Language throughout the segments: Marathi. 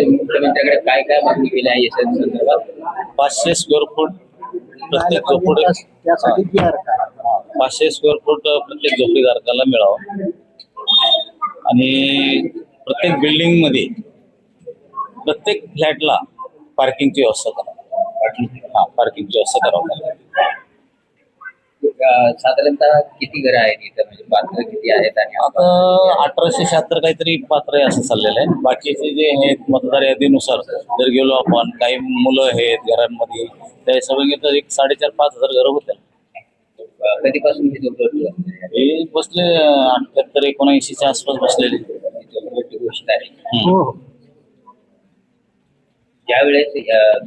मुख्यमंत्र्यांकडे काय काय मागणी केली आहे या संदर्भात? 500 स्क्वेअर फूट प्रत्येक झोपडी त्यासाठी PR काय? 500 स्क्वेअर फूट प्रत्येक झोपडीधारकाला मिळावं आणि प्रत्येक बिल्डिंग मध्ये प्रत्येक फ्लॅटला पार्किंगची व्यवस्था करा. पार्किंगची व्यवस्था करावं. साधारणतः किती घरं आहेत इथं, म्हणजे पात्र किती आहेत? आणि आता 1876 काहीतरी पात्र आहे असं चाललेलं आहे. बाकीचे जे आहेत मतदार यादीनुसार जर गेलो आपण, काही मुलं आहेत घरांमध्ये, त्या सगळं तर एक 4,500-5,000 घरं होतील. कधीपासून ही झोपडपट्टी हे बसले 78-79च्या आसपास बसलेले घोषित आहे? हो. ज्यावेळेस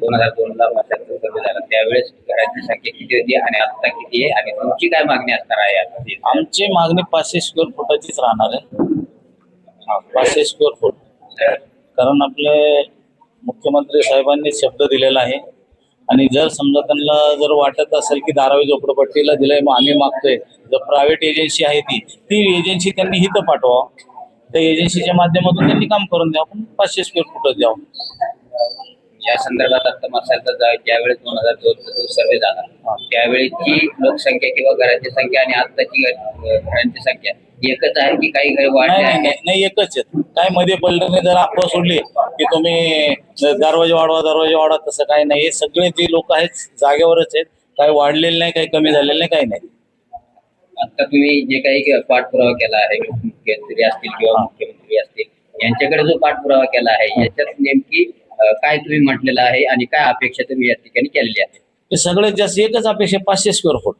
2002ला मशागत सर्वे झाला त्यावेळेस घरांची संख्या किती होती आणि आता किती आहे, आणि तुमची काय मागणी असणार आहे आता? आमची मागणी 500 स्क्वेअर फुटाचीच राहणार आहे. 500 स्क्वेअर फूट, कारण आपले मुख्यमंत्री साहेबांनी शब्द दिलेला आहे. आणि जर समजा त्यांना जर वाटत असेल की धारावी झोपडपट्टीला दिलंय, मग आम्ही मागतोय, जर प्रायव्हेट एजन्सी आहे ती एजन्सी त्यांनी हिथं पाठवा, त्या एजन्सीच्या माध्यमातून त्यांनी काम करून द्या. आपण 500 स्क्वेअर फुटच द्यावं. या संदर्भात आता मशागत ज्यावेळेस 2002चा जो सर्वे झाला त्यावेळेची लोकसंख्या किंवा घरांची संख्या आणि आताची घरांची संख्या एकच आहे की काही घर वाढले आहे? नाही, एकच आहेत. काय मध्ये पलटून जर अफवा सोडली की तुम्ही दरवाजे वाढवा, तसं काही नाही. हे सगळे जे लोक आहेत जागेवरच आहेत. काही वाढलेले नाही, काही कमी झालेले नाही, काही नाही. आता तुम्ही जे काही पाठपुरावा केला आहे, मुख्यमंत्री असतील किंवा मुख्यमंत्री असतील यांच्याकडे जो पाठपुरावा केला आहे याच्यात नेमकी काय तुम्ही म्हटलेलं आहे आणि काय अपेक्षा तुम्ही या ठिकाणी केलेली आहे? ते सगळ्यात जास्त एकच अपेक्षा 500 स्क्वेअर फूट.